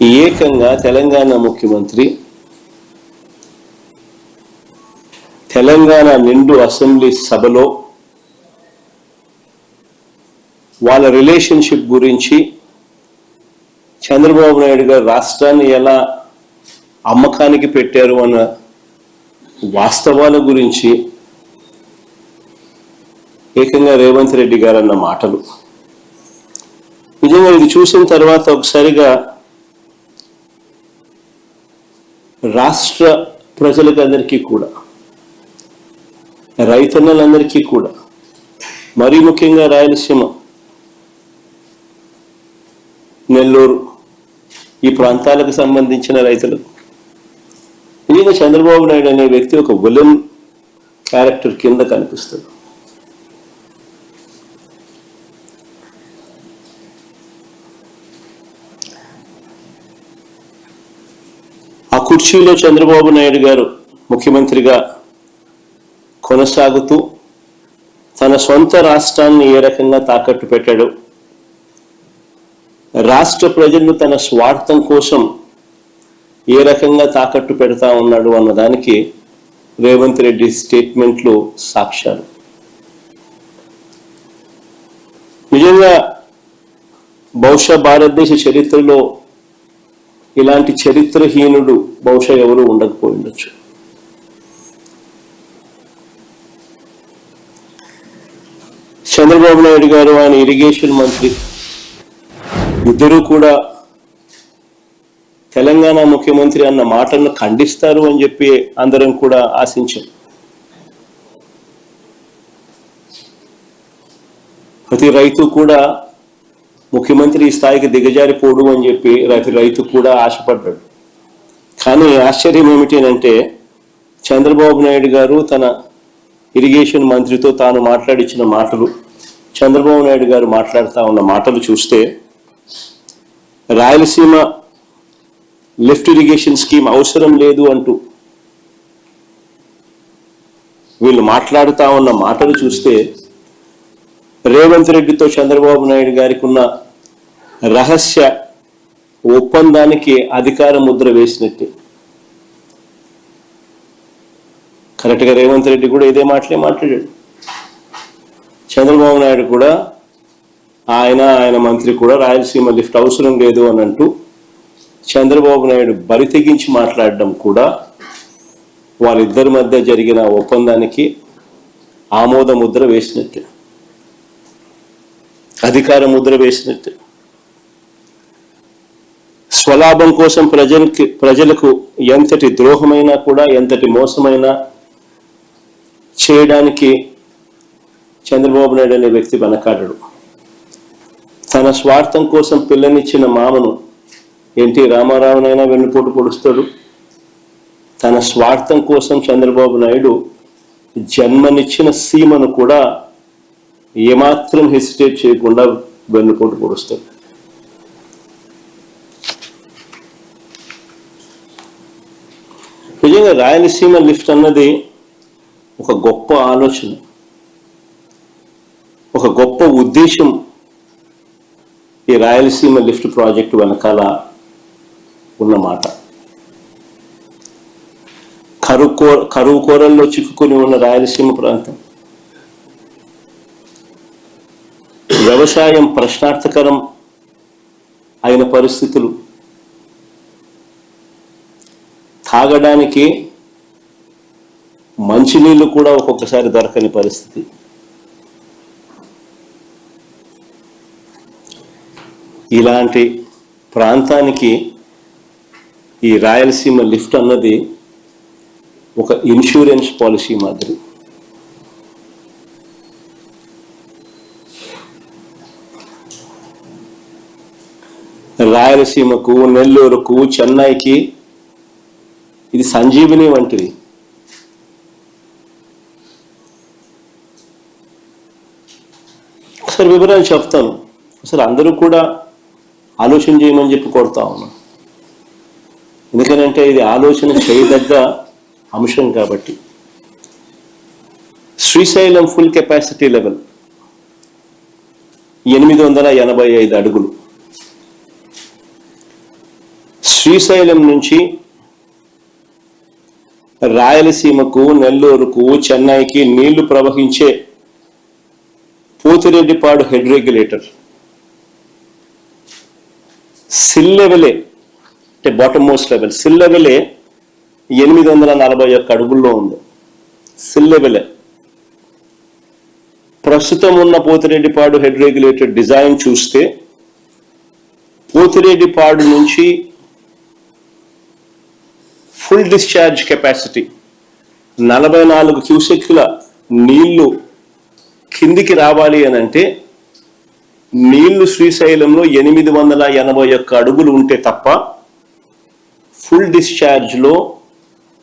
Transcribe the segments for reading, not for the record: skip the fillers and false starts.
ఏకంగా తెలంగాణ ముఖ్యమంత్రి తెలంగాణ నిండు అసెంబ్లీ సభలో వాళ్ళ రిలేషన్షిప్ గురించి, చంద్రబాబు నాయుడు గారు రాష్ట్రాన్ని ఎలా అమ్మకానికి పెట్టారు అన్న వాస్తవాల గురించి ఏకంగా రేవంత్ రెడ్డి గారు అన్న మాటలు నిజంగా ఇది చూసిన తర్వాత ఒకసారిగా రాష్ట్ర ప్రజలకందరికీ కూడా, రైతన్నలందరికీ కూడా, మరీ ముఖ్యంగా రాయలసీమ, నెల్లూరు ఈ ప్రాంతాలకు సంబంధించిన రైతులకు నిజంగా చంద్రబాబు నాయుడు అనే వ్యక్తి ఒక విలన్ క్యారెక్టర్ కింద కనిపిస్తాడు. ఆ కుర్చీలో చంద్రబాబు నాయుడు గారు ముఖ్యమంత్రిగా కొనసాగుతూ తన సొంత రాష్ట్రాన్ని ఏ రకంగా తాకట్టు పెట్టాడు, రాష్ట్ర ప్రజలను తన స్వార్థం కోసం ఏ రకంగా తాకట్టు పెడతా ఉన్నాడు అన్నదానికి రేవంత్ రెడ్డి స్టేట్మెంట్లు సాక్ష్యాలు. నిజంగా బహుశా భారతదేశ చరిత్రలో ఇలాంటి చరిత్రహీనుడు బహుశా ఎవరు ఉండకపోయి ఉండొచ్చు. చంద్రబాబు నాయుడు గారు, ఆయన ఇరిగేషన్ మంత్రి ఇద్దరూ కూడా తెలంగాణ ముఖ్యమంత్రి అన్న మాటలను ఖండిస్తారు అని చెప్పి అందరం కూడా ఆశించాం. ప్రతి రైతు కూడా ముఖ్యమంత్రి ఈ స్థాయికి దిగజారిపోడు అని చెప్పి రైతు కూడా ఆశపడ్డాడు. కానీ ఆశ్చర్యం ఏమిటంటే చంద్రబాబు నాయుడు గారు తన ఇరిగేషన్ మంత్రితో తాను మాట్లాడించిన మాటలు, చంద్రబాబు నాయుడు గారు మాట్లాడుతూ ఉన్న మాటలు చూస్తే రాయలసీమ లిఫ్ట్ ఇరిగేషన్ స్కీమ్ అవసరం లేదు అంటూ వీళ్ళు మాట్లాడుతూ ఉన్న మాటలు చూస్తే రేవంత్ రెడ్డితో చంద్రబాబు నాయుడు గారికి ఉన్న రహస్య ఒప్పందానికి అధికార ముద్ర వేసినట్టే. కరెక్ట్గా రేవంత్ రెడ్డి కూడా ఇదే మాట్లాడాడు. చంద్రబాబు నాయుడు కూడా ఆయన మంత్రి కూడా రాయలసీమ లిఫ్ట్ అవసరం లేదు అని అంటూ చంద్రబాబు నాయుడు బరి తెగించి మాట్లాడడం కూడా వాళ్ళిద్దరి మధ్య జరిగిన ఒప్పందానికి ఆమోద ముద్ర వేసినట్టే, అధికార ముద్ర వేసినట్టే. స్వలాభం కోసం ప్రజలకు ఎంతటి ద్రోహమైనా కూడా, ఎంతటి మోసమైనా చేయడానికి చంద్రబాబు నాయుడు అనే వ్యక్తి వెనకాడడు. తన స్వార్థం కోసం పిల్లనిచ్చిన మామను ఎన్టీ రామారావునైనా వెన్నుపోటు పొడుస్తాడు. తన స్వార్థం కోసం చంద్రబాబు నాయుడు జన్మనిచ్చిన సీమను కూడా ఏమాత్రం హెసిటేట్ చేయకుండా వెన్నుపోటు పొడుస్తాడు. నిజంగా రాయలసీమ లిఫ్ట్ అన్నది ఒక గొప్ప ఆలోచన, ఒక గొప్ప ఉద్దేశం ఈ రాయలసీమ లిఫ్ట్ ప్రాజెక్టు వెనకాల ఉన్నమాట. కరువు కోరల్లో చిక్కుకొని ఉన్న రాయలసీమ ప్రాంతం, వ్యవసాయం ప్రశ్నార్థకరం అయిన పరిస్థితులు, తాగడానికి మంచినీళ్ళు కూడా ఒక్కొక్కసారి దొరకని పరిస్థితి. ఇలాంటి ప్రాంతానికి ఈ రాయలసీమ లిఫ్ట్ అన్నది ఒక ఇన్సూరెన్స్ పాలసీ మాదిరి. రాయలసీమకు, నెల్లూరుకు, చెన్నైకి ఇది సంజీవిని వంటిది. ఒకసారి వివరాలు చెప్తాను. అసలు అందరూ కూడా ఆలోచన చేయమని చెప్పి కోరుతా ఉన్నాను. ఎందుకనంటే ఇది ఆలోచన చేయదగ్గ అంశం కాబట్టి. శ్రీశైలం ఫుల్ కెపాసిటీ లెవెల్ 885 అడుగులు. శ్రీశైలం నుంచి రాయలసీమకు, నెల్లూరుకు, చెన్నైకి నీళ్లు ప్రవహించే పోతిరెడ్డిపాడు హెడ్ రెగ్యులేటర్ సిల్ లెవెలే, అంటే బాటమ్ మోస్ట్ లెవెల్ సిల్ లెవెలే 841 అడుగుల్లో ఉంది. సిల్ లెవెలే. ప్రస్తుతం ఉన్న పోతిరెడ్డిపాడు హెడ్ రెగ్యులేటర్ డిజైన్ చూస్తే పోతిరెడ్డిపాడు నుంచి ఫుల్ డిశ్చార్జ్ కెపాసిటీ 44 క్యూసెక్ల నీళ్లు కిందికి రావాలి అని అంటే నీళ్లు శ్రీశైలంలో 881 అడుగులు ఉంటే తప్ప ఫుల్ డిశ్చార్జ్లో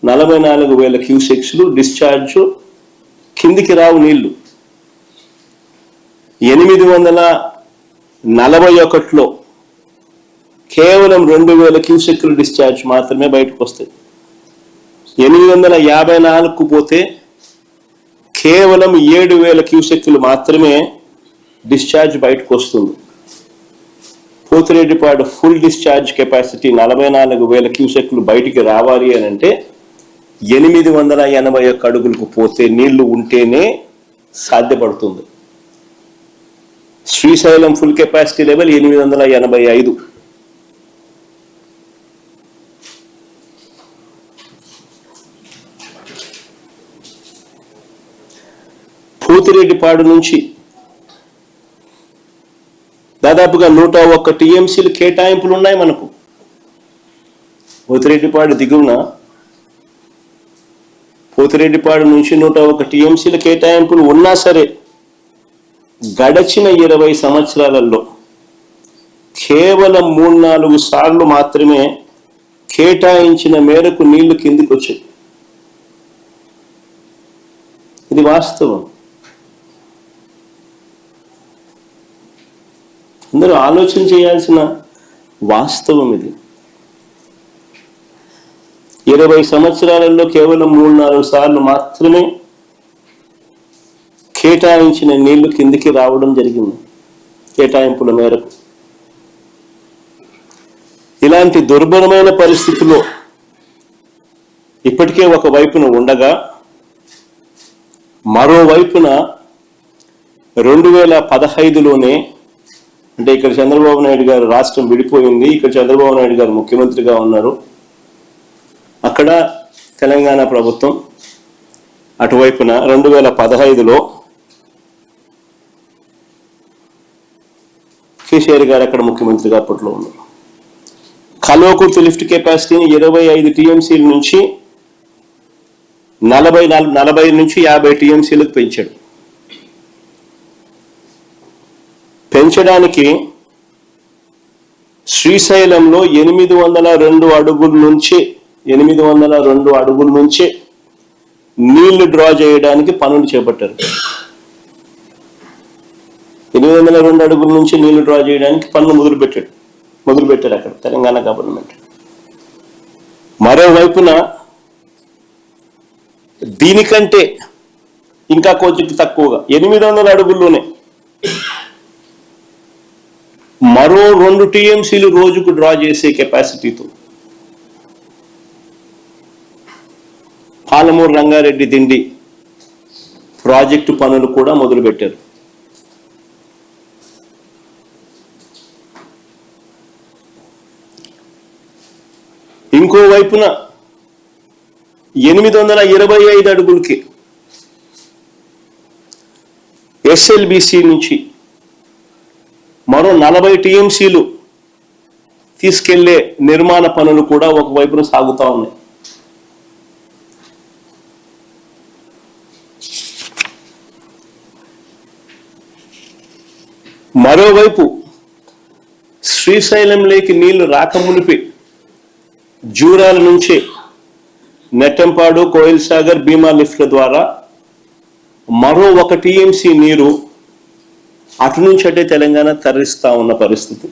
44,000 క్యూసెక్స్లు డిశ్చార్జ్ కిందికి రావు. నీళ్లు 841లో కేవలం 2,000 క్యూసెక్లు డిశ్చార్జ్ మాత్రమే బయటకు వస్తాయి. 854కు పోతే కేవలం 7,000 క్యూసెక్లు మాత్రమే డిశ్చార్జ్ బయటకు వస్తుంది. పోతిరెడ్డిపాడు ఫుల్ డిశ్చార్జ్ కెపాసిటీ 44,000 క్యూసెక్లు బయటికి రావాలి అని అంటే 881 అడుగులకు పోతే నీళ్లు ఉంటేనే సాధ్యపడుతుంది. Srisailam full capacity level 885. Pothireddypadu నుంచి దాదాపుగా 101 టీఎంసీలు కేటాయింపులు ఉన్నాయి మనకు. పోతిరెడ్డిపాడు దిగువన పోతిరెడ్డిపాడు నుంచి 101 టీఎంసీల కేటాయింపులు ఉన్నా సరే గడచిన 20 సంవత్సరాలలో కేవలం 3-4 సార్లు మాత్రమే కేటాయించిన మేరకు నీళ్లు కిందికి వచ్చాయి. ఇది వాస్తవం. అందరూ ఆలోచన చేయాల్సిన వాస్తవం ఇది. 20 సంవత్సరాలలో కేవలం 3-4 సార్లు మాత్రమే కేటాయించిన నీళ్లు కిందికి రావడం జరిగింది కేటాయింపుల మేరకు. ఇలాంటి దుర్భరమైన పరిస్థితిలో ఇప్పటికే ఒక వైపున ఉండగా మరోవైపున 2015లోనే, అంటే ఇక్కడ చంద్రబాబు నాయుడు గారు రాష్ట్రం విడిపోయింది, ఇక్కడ చంద్రబాబు నాయుడు గారు ముఖ్యమంత్రిగా ఉన్నారు, అక్కడ తెలంగాణ ప్రభుత్వం అటువైపున 2015లో కేసీఆర్ గారు అక్కడ ముఖ్యమంత్రిగా అప్పట్లో ఉన్నారు. కల్వకుర్తి లిఫ్ట్ కెపాసిటీని 25 టీఎంసీల నుంచి 40 నుంచి 50 టీఎంసీలకు పెంచాడు. పెంచడానికి శ్రీశైలంలో 802 అడుగుల నుంచే నీళ్లు డ్రా చేయడానికి పనులు చేపట్టారు. 802 అడుగుల నుంచి నీళ్లు డ్రా చేయడానికి పనులు మొదలుపెట్టారు అక్కడ తెలంగాణ గవర్నమెంట్. మరోవైపున దీనికంటే ఇంకా కొంచెం తక్కువగా 800 అడుగుల్లోనే మరో 2 టీఎంసీలు రోజుకు డ్రా చేసే కెపాసిటీతో పాలమూరు రంగారెడ్డి దిండి ప్రాజెక్టు పనులు కూడా మొదలుపెట్టారు. ఇంకోవైపున 825 అడుగులకి ఎస్ఎల్బిసి నుంచి మరో 40 టీఎంసీలు తీసుకెళ్లే నిర్మాణ పనులు కూడా ఒకవైపున సాగుతా ఉన్నాయి. మరోవైపు శ్రీశైలంలోకి నీళ్లు రాకమునిపి జూరాల నుంచే నెట్టంపాడు, కోయిల్ సాగర్, భీమా లిఫ్ట్ల ద్వారా మరో 1 టీఎంసీ నీరు అటు నుంచి అటే తెలంగాణ తరలిస్తా ఉన్న పరిస్థితి.